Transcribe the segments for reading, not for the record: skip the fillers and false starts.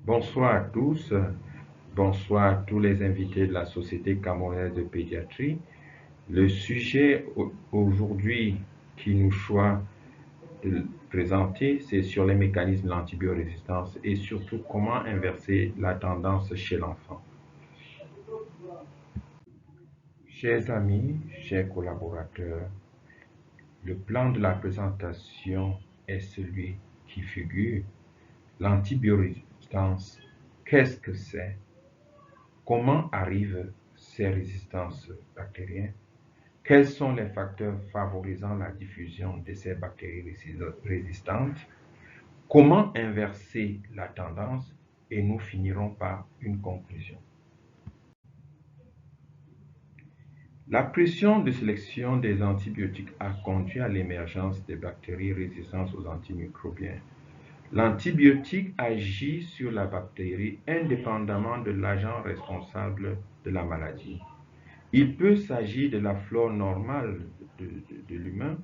Bonsoir à tous, bonsoir à tous les invités de la Société camerounaise de pédiatrie. Le sujet aujourd'hui qui nous choisit de présenter, c'est sur les mécanismes de l'antibiorésistance et surtout comment inverser la tendance chez l'enfant. Chers amis, chers collaborateurs, le plan de la présentation est celui qui figure. L'antibiorésistance, qu'est-ce que c'est? Comment arrivent ces résistances bactériennes? Quels sont les facteurs favorisant la diffusion de ces bactéries résistantes? Comment inverser la tendance? Et nous finirons par une conclusion. La pression de sélection des antibiotiques a conduit à l'émergence des bactéries résistantes aux antimicrobiens. L'antibiotique agit sur la bactérie indépendamment de l'agent responsable de la maladie. Il peut s'agir de la flore normale de l'humain,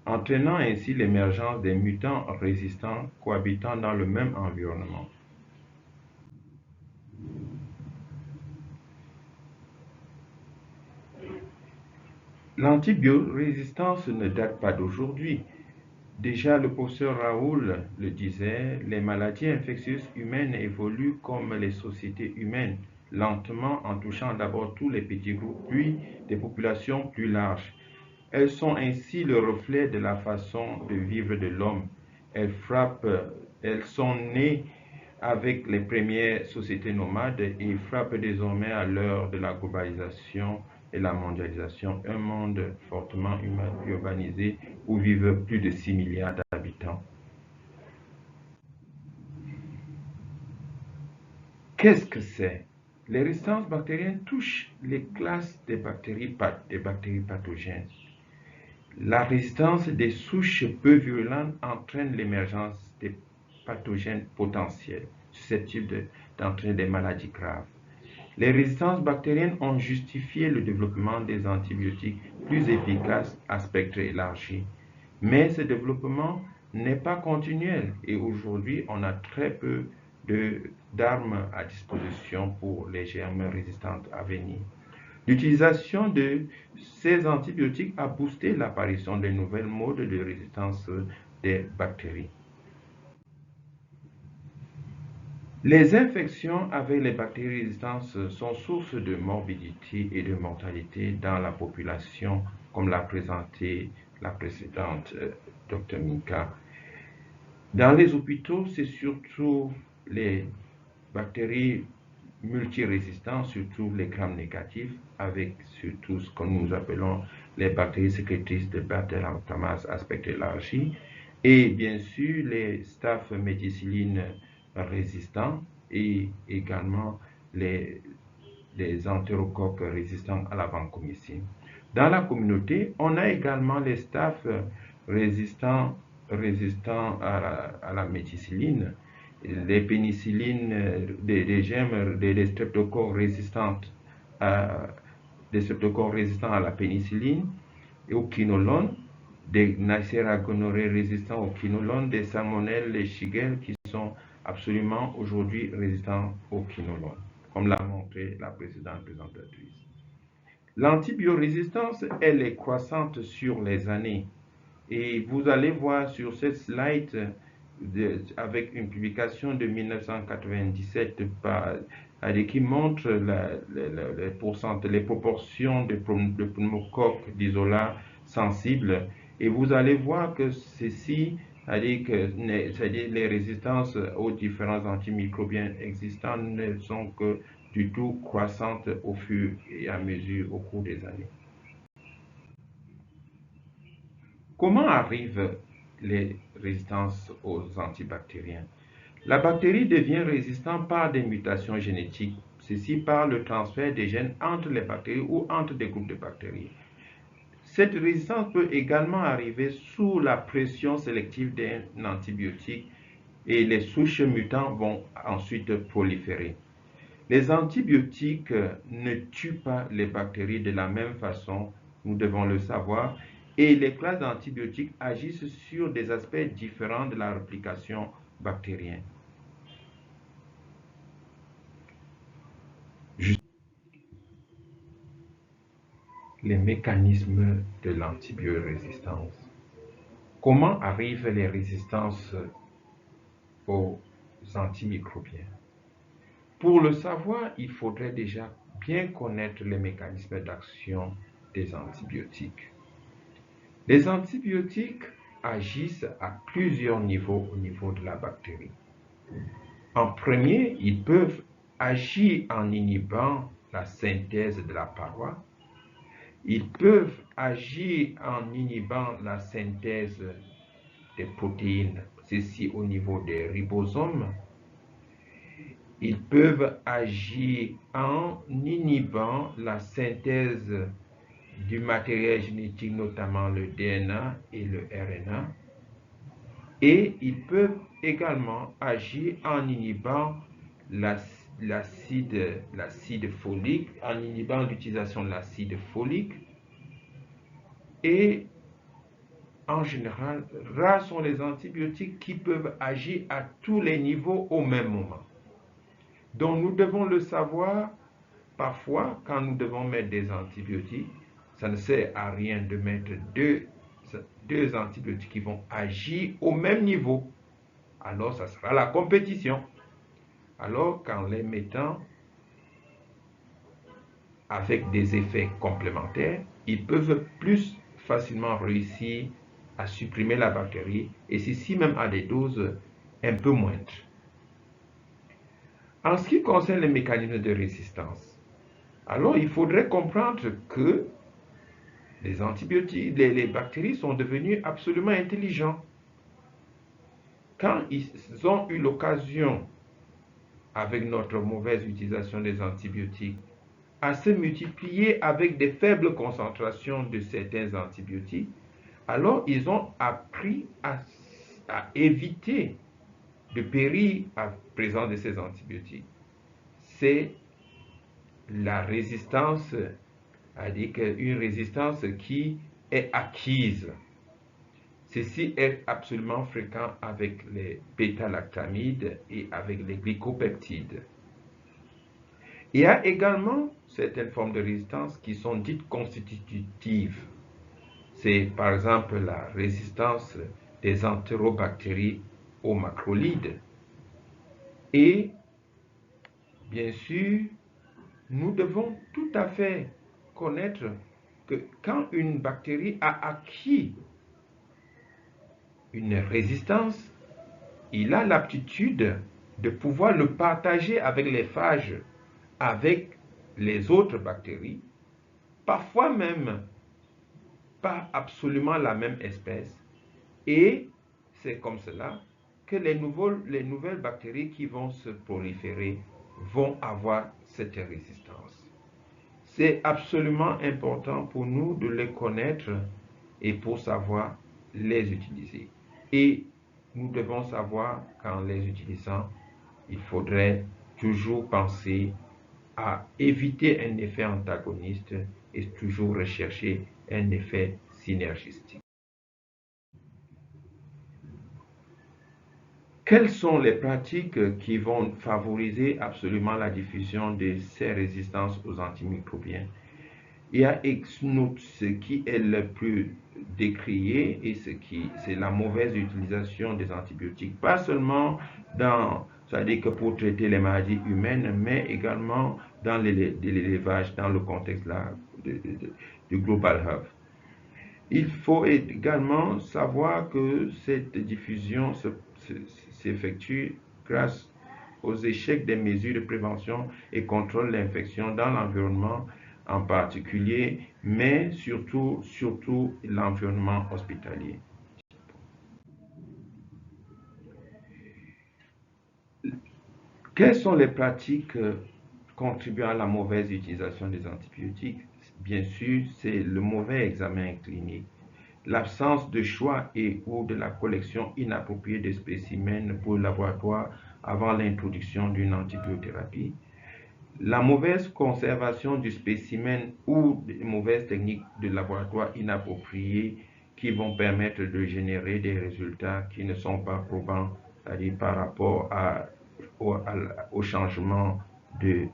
entraînant ainsi l'émergence des mutants résistants cohabitant dans le même environnement. L'antibiorésistance ne date pas d'aujourd'hui. Déjà, le professeur Raoul le disait, les maladies infectieuses humaines évoluent comme les sociétés humaines, lentement en touchant d'abord tous les petits groupes, puis des populations plus larges. Elles sont ainsi le reflet de la façon de vivre de l'homme. Elles sont nées avec les premières sociétés nomades et frappent désormais à l'heure de la globalisation et la mondialisation, un monde fortement urbanisé où vivent plus de 6 milliards d'habitants. Qu'est-ce que c'est? Les résistances bactériennes touchent les classes des bactéries pathogènes. La résistance des souches peu virulentes entraîne l'émergence des pathogènes potentiels susceptibles d'entraîner des maladies graves. Les résistances bactériennes ont justifié le développement des antibiotiques plus efficaces à spectre élargi. Mais ce développement n'est pas continuel et aujourd'hui on a très peu d'armes à disposition pour les germes résistants à venir. L'utilisation de ces antibiotiques a boosté l'apparition de nouvelles modes de résistance des bactéries. Les infections avec les bactéries résistantes sont source de morbidité et de mortalité dans la population, comme l'a présenté la précédente Dr Minka. Dans les hôpitaux, c'est surtout les bactéries multirésistantes, surtout les grammes négatifs, avec surtout ce que nous appelons les bactéries sécrétrices de Bactériomasse à spectre élargi, et bien sûr les staph méticilline résistants et également les entérocoques résistants à la vancomycine. Dans la communauté, on a également les staph résistants à la méticilline, les pénicillines, des germes, des streptocoques résistants à la pénicilline et au quinolone, des Neisseria gonorrhoeae résistants au quinolone, des salmonelles, les shigelles qui sont absolument aujourd'hui résistants au quinolone, comme l'a montré la précédente présentatrice. L'antibiorésistance, elle est croissante sur les années. Et vous allez voir sur cette slide, avec une publication de 1997 qui montre les proportions de pneumocoques d'isola sensibles. Et vous allez voir que ceci, c'est-à-dire les résistances aux différents antimicrobiens existants ne sont que du tout croissantes au fur et à mesure au cours des années. Comment arrivent les résistances aux antibactériens? La bactérie devient résistante par des mutations génétiques, ceci par le transfert des gènes entre les bactéries ou entre des groupes de bactéries. Cette résistance peut également arriver sous la pression sélective d'un antibiotique et les souches mutantes vont ensuite proliférer. Les antibiotiques ne tuent pas les bactéries de la même façon, nous devons le savoir, et les classes d'antibiotiques agissent sur des aspects différents de la réplication bactérienne. Les mécanismes de l'antibiorésistance. Comment arrivent les résistances aux antimicrobiens? Pour le savoir, il faudrait déjà bien connaître les mécanismes d'action des antibiotiques. Les antibiotiques agissent à plusieurs niveaux au niveau de la bactérie. En premier, ils peuvent agir en inhibant la synthèse de la paroi. Ils peuvent agir en inhibant la synthèse des protéines, ceci au niveau des ribosomes. Ils peuvent agir en inhibant la synthèse du matériel génétique, notamment le DNA et le RNA. Et ils peuvent également agir en inhibant l'acide folique, en inhibant l'utilisation de l'acide folique. Et en général, rares sont les antibiotiques qui peuvent agir à tous les niveaux au même moment. Donc nous devons le savoir. Parfois, quand nous devons mettre des antibiotiques, ça ne sert à rien de mettre deux antibiotiques qui vont agir au même niveau. Alors, ça sera la compétition. Alors, qu'en les mettant avec des effets complémentaires, ils peuvent plus facilement réussir à supprimer la bactérie, et ceci même à des doses un peu moindres. En ce qui concerne les mécanismes de résistance, alors il faudrait comprendre que les antibiotiques, les bactéries sont devenues absolument intelligents. Quand ils ont eu l'occasion, avec notre mauvaise utilisation des antibiotiques, à se multiplier avec des faibles concentrations de certains antibiotiques, alors ils ont appris à éviter de périr à présence de ces antibiotiques. C'est la résistance, c'est-à-dire une résistance qui est acquise. Ceci est absolument fréquent avec les bêta-lactamides et avec les glycopeptides. Il y a également certaines formes de résistance qui sont dites constitutives. C'est par exemple la résistance des entérobactéries aux macrolides. Et bien sûr, nous devons tout à fait connaître que quand une bactérie a acquis une résistance, il a l'aptitude de pouvoir le partager avec les phages, avec les autres bactéries, parfois même pas absolument la même espèce. Et c'est comme cela que les nouvelles bactéries qui vont se proliférer vont avoir cette résistance. C'est absolument important pour nous de les connaître et pour savoir les utiliser. Et nous devons savoir qu'en les utilisant, il faudrait toujours penser à éviter un effet antagoniste et toujours rechercher un effet synergistique. Quelles sont les pratiques qui vont favoriser absolument la diffusion de ces résistances aux antimicrobiens? Il y a ce qui est le plus décrié et c'est la mauvaise utilisation des antibiotiques, pas seulement c'est-à-dire que pour traiter les maladies humaines, mais également dans l'élevage, dans le contexte du Global Health. Il faut également savoir que cette diffusion s'effectue grâce aux échecs des mesures de prévention et contrôle de l'infection dans l'environnement en particulier, mais surtout l'environnement hospitalier. Quelles sont les pratiques contribuant à la mauvaise utilisation des antibiotiques? Bien sûr, c'est le mauvais examen clinique, l'absence de choix et ou de la collection inappropriée de spécimens pour le laboratoire avant l'introduction d'une antibiothérapie, la mauvaise conservation du spécimen ou des mauvaises techniques de laboratoire inappropriées qui vont permettre de générer des résultats qui ne sont pas probants, c'est-à-dire par rapport au changement de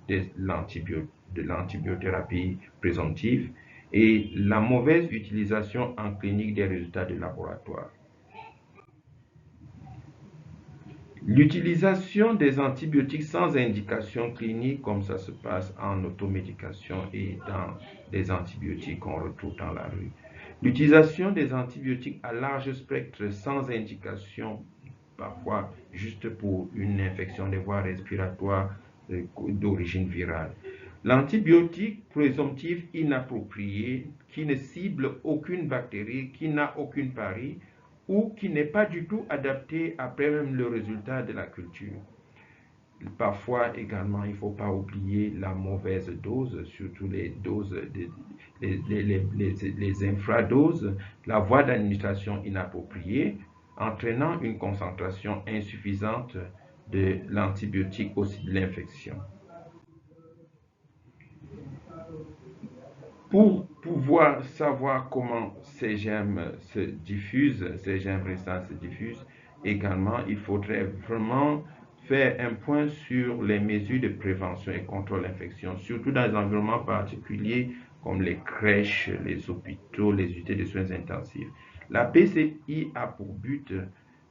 l'antibiothérapie présomptive et la mauvaise utilisation en clinique des résultats de laboratoire. L'utilisation des antibiotiques sans indication clinique, comme ça se passe en automédication et dans des antibiotiques qu'on retrouve dans la rue. L'utilisation des antibiotiques à large spectre sans indication, parfois juste pour une infection des voies respiratoires d'origine virale. L'antibiotique présomptif inapproprié qui ne cible aucune bactérie, qui n'a aucune parie, ou qui n'est pas du tout adapté après même le résultat de la culture. Parfois également, il ne faut pas oublier la mauvaise dose, surtout les doses, les infradoses, la voie d'administration inappropriée, entraînant une concentration insuffisante de l'antibiotique aussi de l'infection. Pour pouvoir savoir comment ces germes se diffusent, ces germes restants se diffusent, également, il faudrait vraiment faire un point sur les mesures de prévention et contrôle d'infection, surtout dans les environnements particuliers comme les crèches, les hôpitaux, les unités de soins intensifs. La PCI a pour but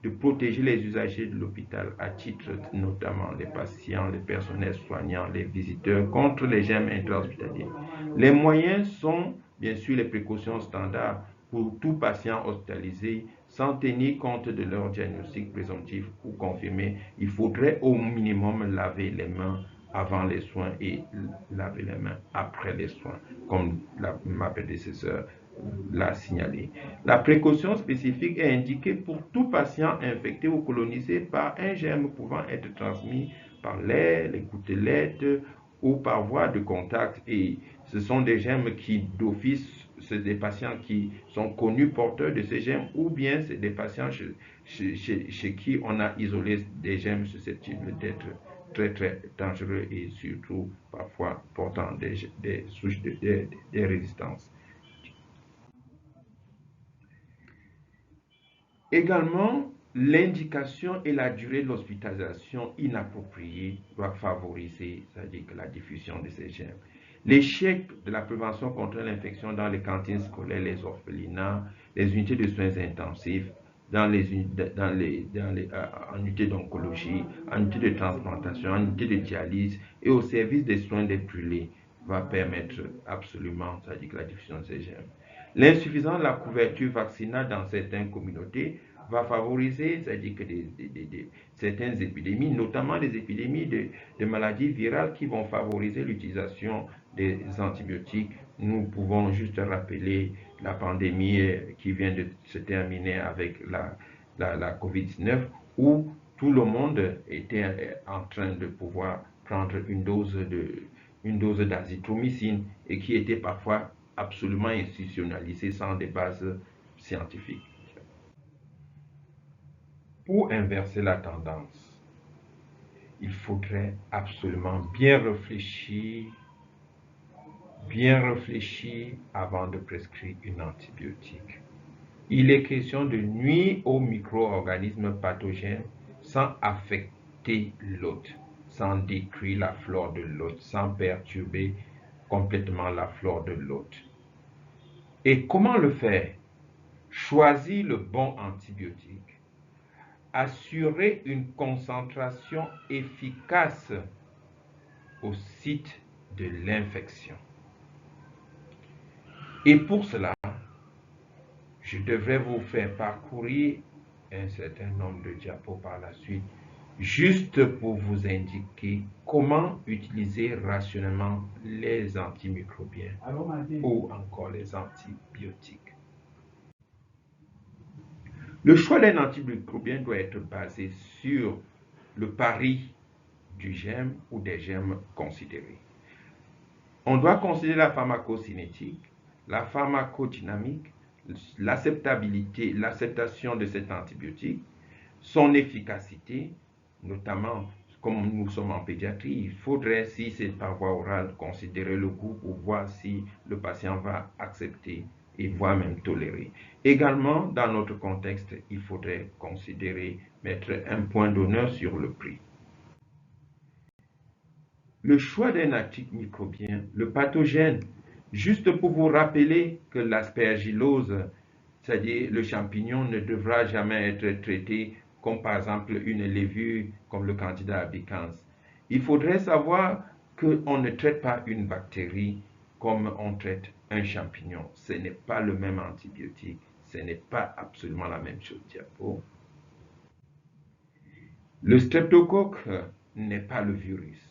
de protéger les usagers de l'hôpital à titre notamment les patients, les personnels soignants, les visiteurs contre les germes intra-hospitaliers. Les moyens sont bien sûr les précautions standards pour tout patient hospitalisé sans tenir compte de leur diagnostic présomptif ou confirmé. Il faudrait au minimum laver les mains avant les soins et laver les mains après les soins, comme ma prédécesseure l'a signalé. La précaution spécifique est indiquée pour tout patient infecté ou colonisé par un germe pouvant être transmis par l'air, les gouttelettes ou par voie de contact. Et ce sont des germes qui, d'office, c'est des patients qui sont connus porteurs de ces germes ou bien c'est des patients chez qui on a isolé des germes susceptibles d'être très dangereux et surtout parfois portant des souches des résistances. Également, l'indication et la durée de l'hospitalisation inappropriée doivent favoriser, c'est-à-dire que la diffusion de ces germes. L'échec de la prévention contre l'infection dans les cantines scolaires, les orphelinats, les unités de soins intensifs, en unités d'oncologie, en unités de transplantation, en unités de dialyse et au service des soins des brûlés va permettre absolument, c'est-à-dire que la diffusion de ces germes. L'insuffisance de la couverture vaccinale dans certaines communautés va favoriser, c'est-à-dire que certaines épidémies, notamment les épidémies de maladies virales qui vont favoriser l'utilisation des antibiotiques. Nous pouvons juste rappeler la pandémie qui vient de se terminer avec la COVID-19 où tout le monde était en train de pouvoir prendre une dose d'azithromycine et qui était parfois absolument institutionnalisée sans des bases scientifiques. Pour inverser la tendance, il faudrait absolument bien réfléchir avant de prescrire une antibiotique. Il est question de nuire aux micro-organismes pathogènes sans affecter l'hôte, sans détruire la flore de l'hôte, sans perturber complètement la flore de l'hôte. Et comment le faire? Choisir le bon antibiotique, assurer une concentration efficace au site de l'infection. Et pour cela, je devrais vous faire parcourir un certain nombre de diapos par la suite, juste pour vous indiquer comment utiliser rationnellement les antimicrobiens ou encore les antibiotiques. Le choix d'un antimicrobien doit être basé sur le pari du germe ou des germes considérés. On doit considérer la pharmacocinétique, la pharmacodynamique, l'acceptabilité, l'acceptation de cet antibiotique, son efficacité, notamment comme nous sommes en pédiatrie, il faudrait, si c'est par voie orale, considérer le goût pour voir si le patient va accepter et voire même tolérer. Également, dans notre contexte, il faudrait considérer, mettre un point d'honneur sur le prix. le choix d'un antimicrobien, le pathogène, juste pour vous rappeler que l'aspergillose, c'est-à-dire le champignon, ne devra jamais être traité comme par exemple une levure comme le Candida albicans. Il faudrait savoir qu'on ne traite pas une bactérie comme on traite un champignon. Ce n'est pas le même antibiotique, ce n'est pas absolument la même chose, Diapo. Le streptocoque n'est pas le virus.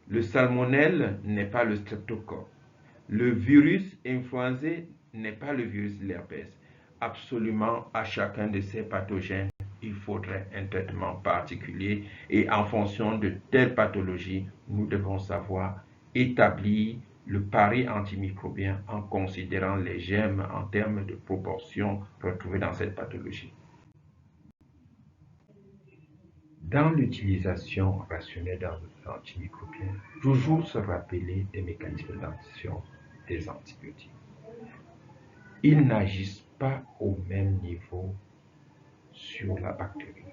Le salmonelle n'est pas le streptocoque. Le virus influenzé n'est pas le virus de l'herpès. Absolument, à chacun de ces pathogènes, il faudrait un traitement particulier et en fonction de telle pathologie, nous devons savoir établir le pari antimicrobien en considérant les germes en termes de proportions retrouvées dans cette pathologie. Dans l'utilisation rationnelle d'un antimicrobien, toujours se rappeler des mécanismes d'action des antibiotiques. Ils n'agissent pas au même niveau sur la bactérie.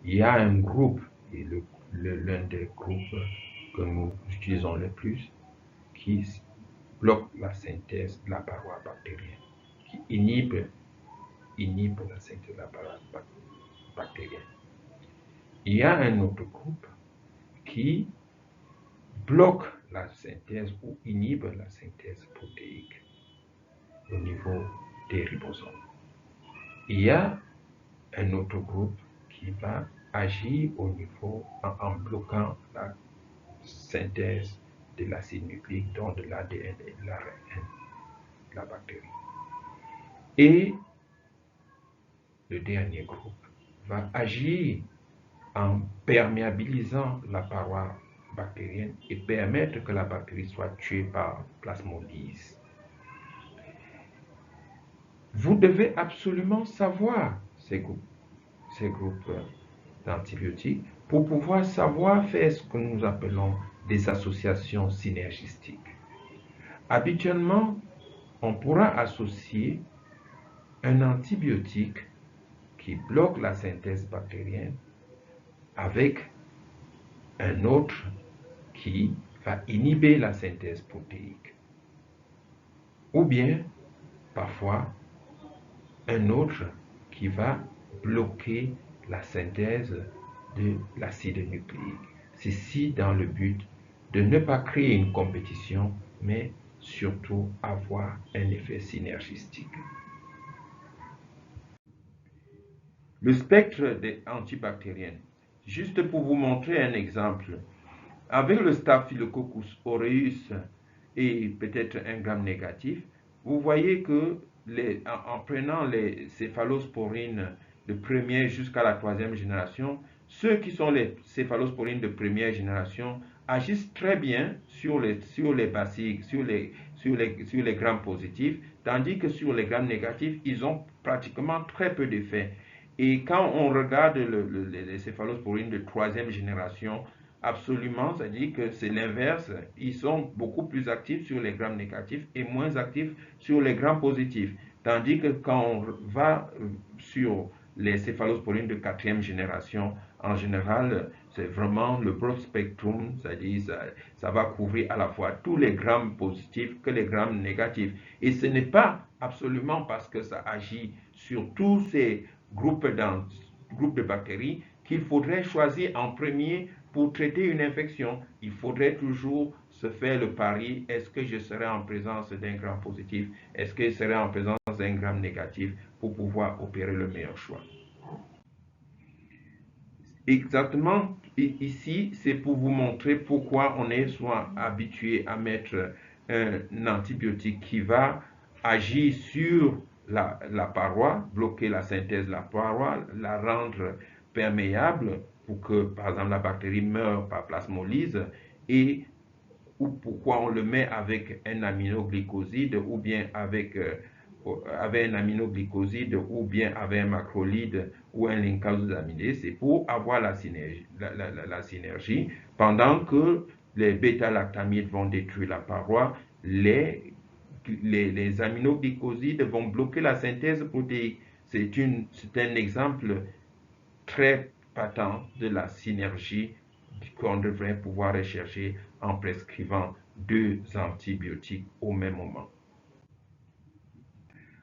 Il y a un groupe, et l'un des groupes que nous utilisons le plus, qui bloque la synthèse de la paroi bactérienne, qui inhibe la synthèse de la paroi bactérienne. Il y a un autre groupe qui bloque la synthèse ou inhibe la synthèse protéique au niveau des ribosomes. Il y a un autre groupe qui va agir au niveau en bloquant la synthèse de l'acide nucléique, donc de l'ADN et de l'ARN de la bactérie. Et le dernier groupe va agir en perméabilisant la paroi bactérienne et permettre que la bactérie soit tuée par plasmolyse. Vous devez absolument savoir ces groupes d'antibiotiques pour pouvoir savoir faire ce que nous appelons des associations synergistiques. Habituellement, on pourra associer un antibiotique qui bloque la synthèse bactérienne avec un autre qui va inhiber la synthèse protéique. Ou bien, parfois, un autre qui va bloquer la synthèse de l'acide nucléique. Ceci dans le but de ne pas créer une compétition, mais surtout avoir un effet synergistique. Le spectre des antibactériennes. Juste pour vous montrer un exemple, avec le Staphylococcus aureus et peut-être un gramme négatif, vous voyez que en prenant les céphalosporines de première jusqu'à la troisième génération, ceux qui sont les céphalosporines de première génération agissent très bien sur les bacilles, sur les grammes positifs, tandis que sur les grammes négatifs, ils ont pratiquement très peu d'effet. Et quand on regarde les céphalosporines de troisième génération, absolument, c'est-à-dire que c'est l'inverse. Ils sont beaucoup plus actifs sur les grammes négatifs et moins actifs sur les grammes positifs. Tandis que quand on va sur les céphalosporines de quatrième génération, en général, c'est vraiment le broad spectrum, c'est-à-dire ça va couvrir à la fois tous les grammes positifs que les grammes négatifs. Et ce n'est pas absolument parce que ça agit sur tous ces groupes de bactéries qu'il faudrait choisir en premier pour traiter une infection. Il faudrait toujours se faire le pari, est-ce que je serai en présence d'un gramme positif, est-ce que je serai en présence d'un gramme négatif pour pouvoir opérer le meilleur choix. Exactement, ici, c'est pour vous montrer pourquoi on est soit habitué à mettre un antibiotique qui va agir sur la paroi, bloquer la synthèse de la paroi, la rendre perméable pour que, par exemple, la bactérie meure par plasmolyse, et ou pourquoi on le met avec un aminoglycoside ou bien avec un aminoglycoside ou bien avec un macrolide ou un linkosaminé, c'est pour avoir la synergie pendant que les bêta-lactamides vont détruire la paroi, les aminoglycosides vont bloquer la synthèse protéique. C'est un exemple très patent de la synergie qu'on devrait pouvoir rechercher en prescrivant 2 antibiotiques au même moment.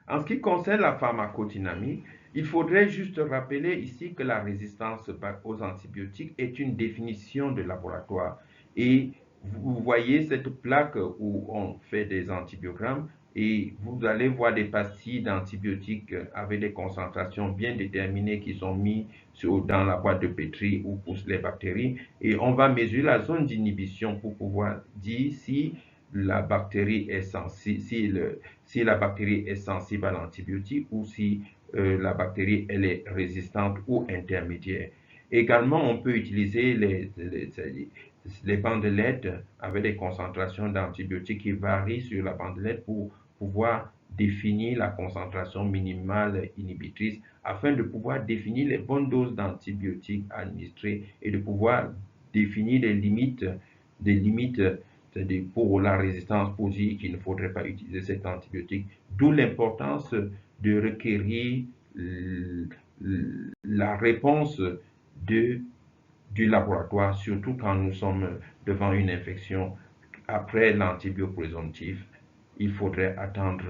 En ce qui concerne la pharmacodynamique, il faudrait juste rappeler ici que la résistance aux antibiotiques est une définition de laboratoire. Et vous voyez cette plaque où on fait des antibiogrammes et vous allez voir des pastilles d'antibiotiques avec des concentrations bien déterminées qui sont mises dans la boîte de Petri où poussent les bactéries. Et on va mesurer la zone d'inhibition pour pouvoir dire si la bactérie est sensible, si la bactérie est sensible à l'antibiotique ou si la bactérie elle est résistante ou intermédiaire. Également, on peut utiliser les bandelettes avec des concentrations d'antibiotiques qui varient sur la bandelette pour pouvoir définir la concentration minimale inhibitrice afin de pouvoir définir les bonnes doses d'antibiotiques administrées et de pouvoir définir des limites c'est-à-dire pour la résistance, pour dire qu'il ne faudrait pas utiliser cet antibiotique. D'où l'importance de requérir la réponse du laboratoire, surtout quand nous sommes devant une infection. Après l'antibio-présomptif, il faudrait attendre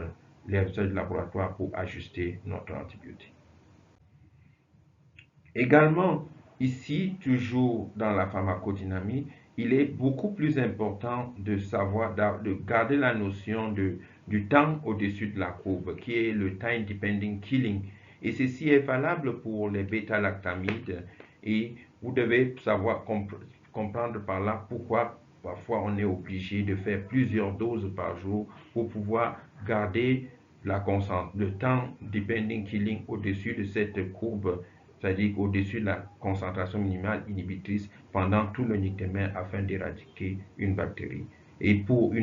les résultats du laboratoire pour ajuster notre antibiotique. Également, ici, toujours dans la pharmacodynamie, il est beaucoup plus important de savoir, de garder la notion du temps au-dessus de la courbe, qui est le time depending killing. Et ceci est valable pour les bêta-lactamides. Et vous devez savoir comprendre par là pourquoi parfois on est obligé de faire plusieurs doses par jour pour pouvoir garder le temps depending killing au-dessus de cette courbe, c'est-à-dire au-dessus de la concentration minimale inhibitrice pendant tout le nictémère afin d'éradiquer une bactérie. Et pour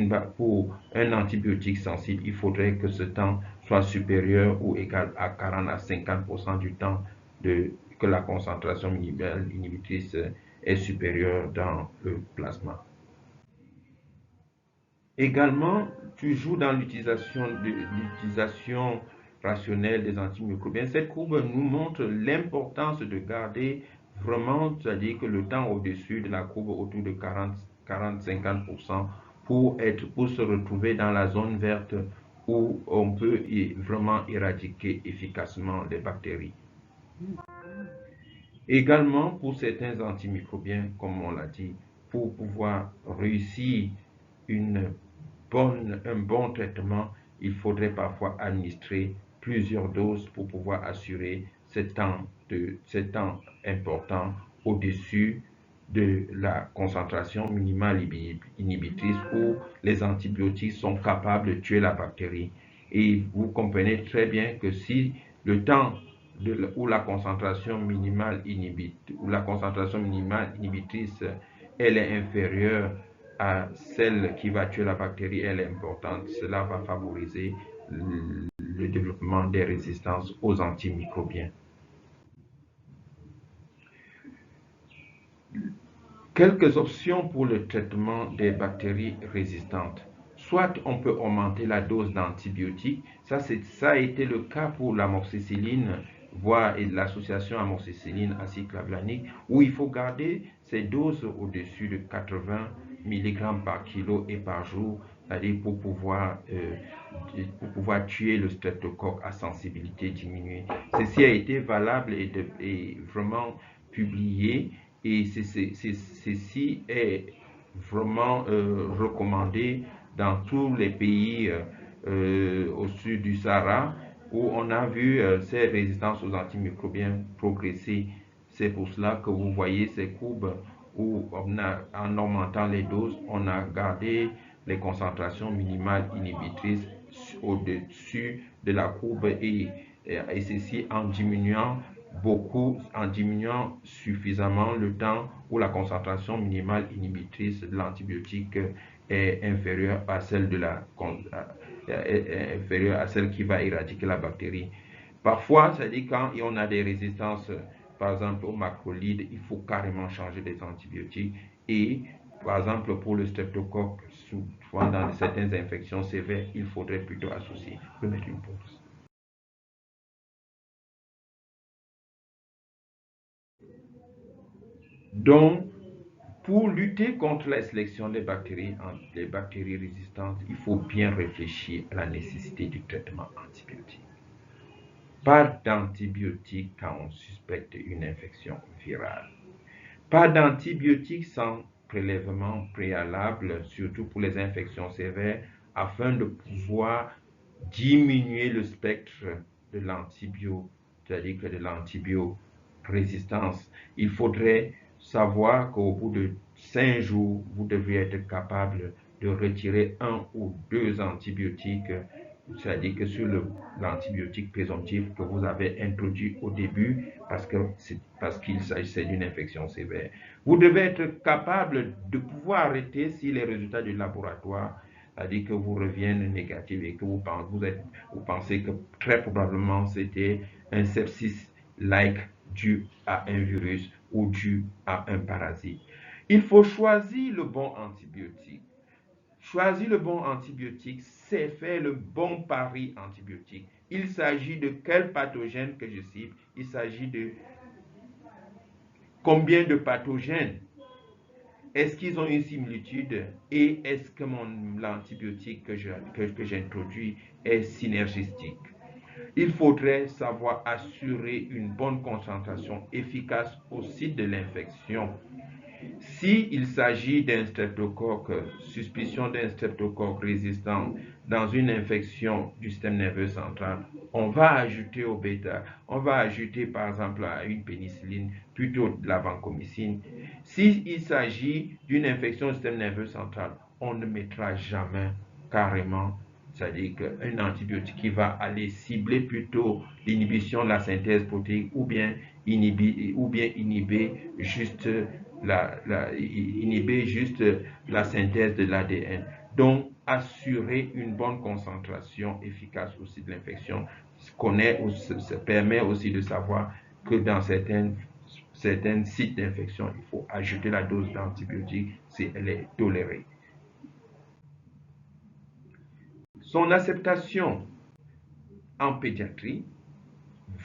un antibiotique sensible, il faudrait que ce temps soit supérieur ou égal à 40 à 50% du temps que la concentration minimale inhibitrice est supérieure dans le plasma. Également, toujours dans l'utilisation rationnelle des antimicrobiens, cette courbe nous montre l'importance de garder vraiment, c'est-à-dire que le temps au-dessus de la courbe autour de 40-50% pour se retrouver dans la zone verte où on peut vraiment éradiquer efficacement les bactéries. Également, pour certains antimicrobiens, comme on l'a dit, pour pouvoir réussir un bon traitement, il faudrait parfois administrer plusieurs doses pour pouvoir assurer ce temps important au-dessus de la concentration minimale inhibitrice où les antibiotiques sont capables de tuer la bactérie. Et vous comprenez très bien que si le temps où la concentration minimale inhibitrice elle est inférieure à celle qui va tuer la bactérie, elle est importante. Cela va favoriser le développement des résistances aux antimicrobiens. Quelques options pour le traitement des bactéries résistantes. Soit on peut augmenter la dose d'antibiotiques, ça a été le cas pour l'amoxicilline, voire l'association amoxicilline-aciclovir, où il faut garder ces doses au-dessus de 80 mg par kilo et par jour, c'est-à-dire pour pouvoir tuer le streptocoque à sensibilité diminuée. Ceci a été valable et vraiment publié. Et ceci est vraiment recommandé dans tous les pays au sud du Sahara où on a vu ces résistances aux antimicrobiens progresser. C'est pour cela que vous voyez ces courbes où en augmentant les doses, on a gardé les concentrations minimales inhibitrices au-dessus de la courbe et ceci en diminuant suffisamment le temps où la concentration minimale inhibitrice de l'antibiotique est inférieure à celle qui va éradiquer la bactérie. Parfois, c'est-à-dire quand on a des résistances, par exemple aux macrolides, il faut carrément changer des antibiotiques. Et par exemple pour le streptocoque, souvent dans certaines infections sévères, il faudrait plutôt associer. Je vais mettre une pause. Donc, Pour lutter contre la sélection des bactéries résistantes, il faut bien réfléchir à la nécessité du traitement antibiotique. Pas d'antibiotiques quand on suspecte une infection virale. Pas d'antibiotiques sans prélèvement préalable, surtout pour les infections sévères, afin de pouvoir diminuer le spectre de l'antibio, c'est-à-dire que de l'antibiorésistance. Il faudrait savoir qu'au bout de 5 jours, vous devriez être capable de retirer 1 ou 2 antibiotiques, c'est-à-dire que sur l'antibiotique présomptif que vous avez introduit au début, parce qu'il s'agissait d'une infection sévère. Vous devez être capable de pouvoir arrêter si les résultats du laboratoire, c'est-à-dire que vous reviennent négatifs et que vous pensez que très probablement c'était un sepsis-like dû à un virus ou dû à un parasite. Il faut choisir le bon antibiotique. Choisir le bon antibiotique, c'est faire le bon pari antibiotique. Il s'agit de quel pathogène que je cible, il s'agit de combien de pathogènes, est-ce qu'ils ont une similitude et est-ce que l'antibiotique que j'introduis est synergistique. Il faudrait savoir assurer une bonne concentration efficace au site de l'infection. S'il s'agit d'un streptocoque, suspicion d'un streptocoque résistant dans une infection du système nerveux central, on va ajouter au bêta, on va ajouter par exemple à une pénicilline plutôt de la vancomycine. S'il s'agit d'une infection du système nerveux central, on ne mettra jamais carrément, c'est-à-dire qu'un antibiotique qui va aller cibler plutôt l'inhibition de la synthèse protéique ou bien inhiber juste la synthèse de l'ADN. Donc, assurer une bonne concentration efficace aussi de l'infection permet aussi de savoir que dans certains sites d'infection, il faut ajouter la dose d'antibiotiques si elle est tolérée. Son acceptation en pédiatrie,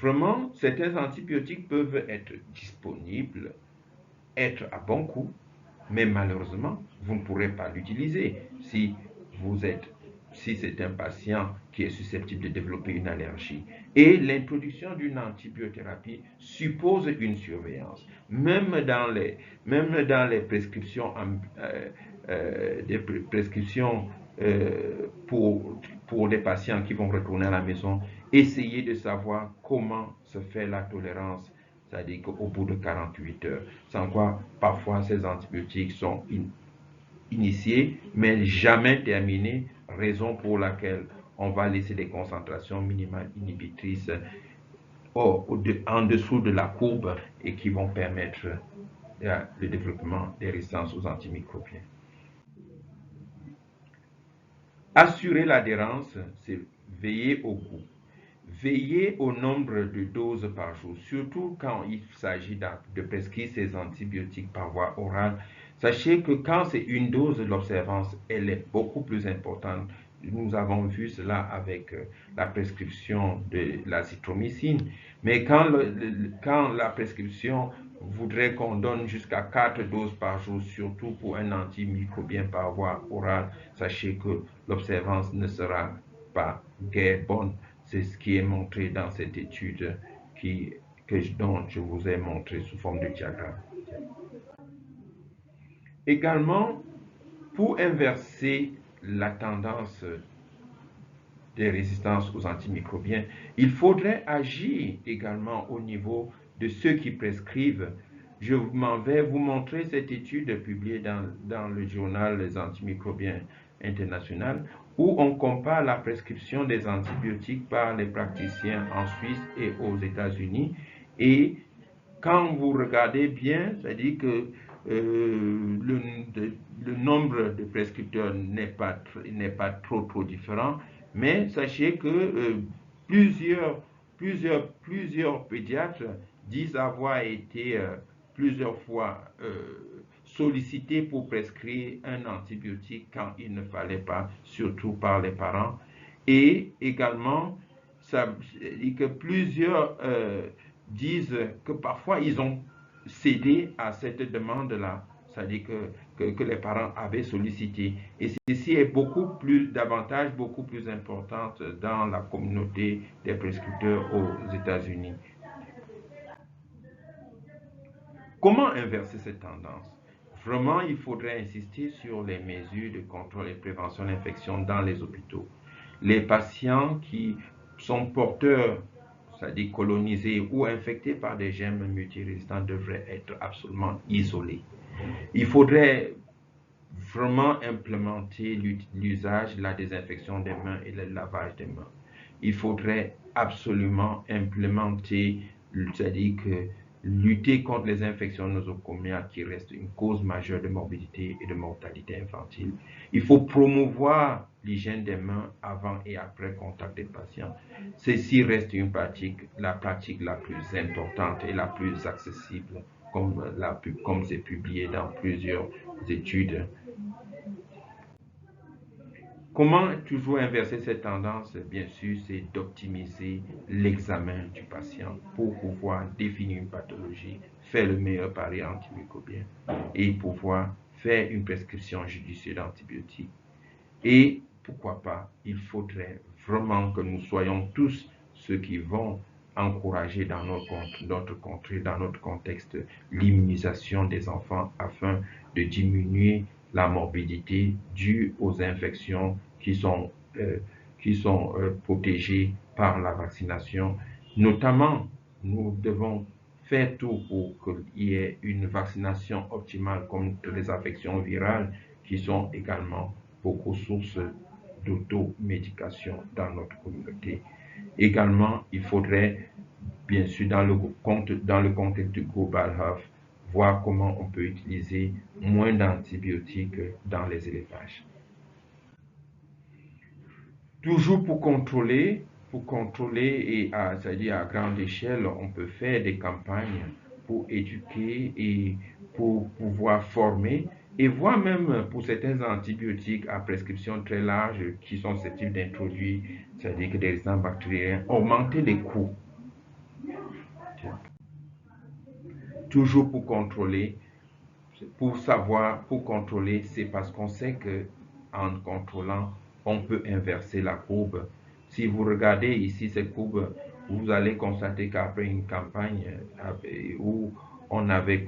vraiment, certains antibiotiques peuvent être disponibles, être à bon coût, mais malheureusement, vous ne pourrez pas l'utiliser si c'est un patient qui est susceptible de développer une allergie. Et l'introduction d'une antibiothérapie suppose une surveillance. Même dans les prescriptions, pour les patients qui vont retourner à la maison, essayez de savoir comment se fait la tolérance, c'est-à-dire qu'au bout de 48 heures, sans quoi parfois ces antibiotiques sont initiés, mais jamais terminés, raison pour laquelle on va laisser des concentrations minimales inhibitrices en dessous de la courbe et qui vont permettre le développement des résistances aux antimicrobiens. Assurer l'adhérence, c'est veiller au goût. Veillez au nombre de doses par jour, surtout quand il s'agit de prescrire ces antibiotiques par voie orale. Sachez que quand c'est une dose, l'observance, elle est beaucoup plus importante. Nous avons vu cela avec la prescription de l'azithromycine. Mais quand la prescription voudrait qu'on donne jusqu'à 4 doses par jour, surtout pour un antimicrobien par voie orale, sachez que l'observance ne sera pas guère bonne. C'est ce qui est montré dans cette étude dont je vous ai montré sous forme de diagramme. Également, pour inverser la tendance des résistances aux antimicrobiens, il faudrait agir également au niveau de ceux qui prescrivent. Je m'en vais vous montrer cette étude publiée dans le journal Les Antimicrobiens International, où on compare la prescription des antibiotiques par les praticiens en Suisse et aux États-Unis. Et quand vous regardez bien, c'est-à-dire que le nombre de prescripteurs n'est pas trop différent, mais sachez que plusieurs pédiatres disent avoir été plusieurs fois sollicités pour prescrire un antibiotique quand il ne fallait pas, surtout par les parents. Et également, ça dit que plusieurs disent que parfois ils ont cédé à cette demande-là c'est-à-dire que les parents avaient sollicité. Et ceci est davantage beaucoup plus importante dans la communauté des prescripteurs aux États-Unis. Comment inverser cette tendance? Vraiment, il faudrait insister sur les mesures de contrôle et prévention de l'infection dans les hôpitaux. Les patients qui sont porteurs, c'est-à-dire colonisés ou infectés par des germes multirésistants, devraient être absolument isolés. Il faudrait vraiment implémenter l'usage, la désinfection des mains et le lavage des mains. Il faudrait absolument implémenter, c'est-à-dire que lutter contre les infections nosocomiales qui restent une cause majeure de morbidité et de mortalité infantile. Il faut promouvoir l'hygiène des mains avant et après contact des patients. Ceci reste la pratique la plus importante et la plus accessible, comme c'est publié dans plusieurs études. Comment toujours inverser cette tendance? Bien sûr, c'est d'optimiser l'examen du patient pour pouvoir définir une pathologie, faire le meilleur pari antimicrobien et pouvoir faire une prescription judicieuse d'antibiotiques. Et pourquoi pas, il faudrait vraiment que nous soyons tous ceux qui vont encourager dans notre contrée, dans notre contexte, l'immunisation des enfants afin de diminuer la morbidité due aux infections qui sont protégées par la vaccination. Notamment, nous devons faire tout pour qu'il y ait une vaccination optimale contre les infections virales qui sont également beaucoup source d'automédication dans notre communauté. Également, il faudrait, bien sûr, dans le contexte du Global Health, voir comment on peut utiliser moins d'antibiotiques dans les élevages. Toujours pour contrôler c'est-à-dire à grande échelle, on peut faire des campagnes pour éduquer et pour pouvoir former et voire même pour certains antibiotiques à prescription très large qui sont susceptibles d'introduire, c'est-à-dire que des résistants bactériens, augmenter les coûts. Toujours pour contrôler, c'est parce qu'on sait que en contrôlant, on peut inverser la courbe. Si vous regardez ici cette courbe, vous allez constater qu'après une campagne où on avait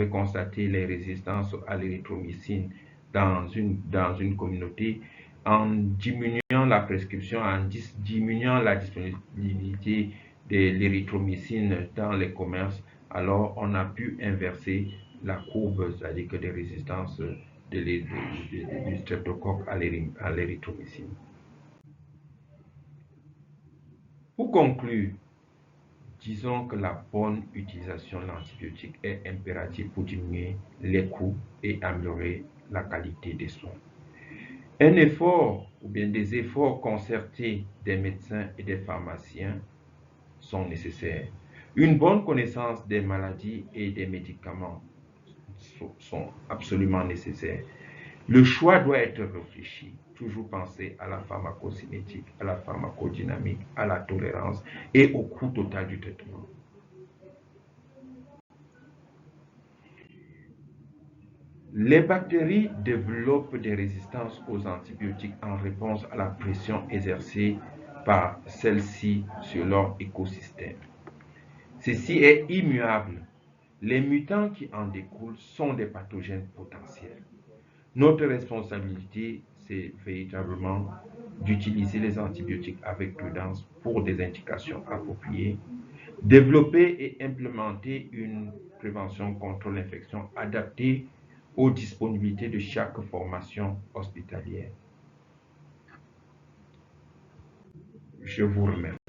constaté les résistances à l'érythromycine dans une communauté, en diminuant la prescription, en diminuant la disponibilité de l'érythromycine dans les commerces, alors on a pu inverser la courbe, c'est-à-dire que des résistances du streptocoque à l'érythromycine. Pour conclure, disons que la bonne utilisation de l'antibiotique est impérative pour diminuer les coûts et améliorer la qualité des soins. Un effort ou bien des efforts concertés des médecins et des pharmaciens sont nécessaires. Une bonne connaissance des maladies et des médicaments sont absolument nécessaires. Le choix doit être réfléchi, toujours penser à la pharmacocinétique, à la pharmacodynamique, à la tolérance et au coût total du traitement. Les bactéries développent des résistances aux antibiotiques en réponse à la pression exercée par celles-ci sur leur écosystème. Ceci est immuable. Les mutants qui en découlent sont des pathogènes potentiels. Notre responsabilité, c'est véritablement d'utiliser les antibiotiques avec prudence pour des indications appropriées, développer et implémenter une prévention contre l'infection adaptée aux disponibilités de chaque formation hospitalière. Je vous remercie.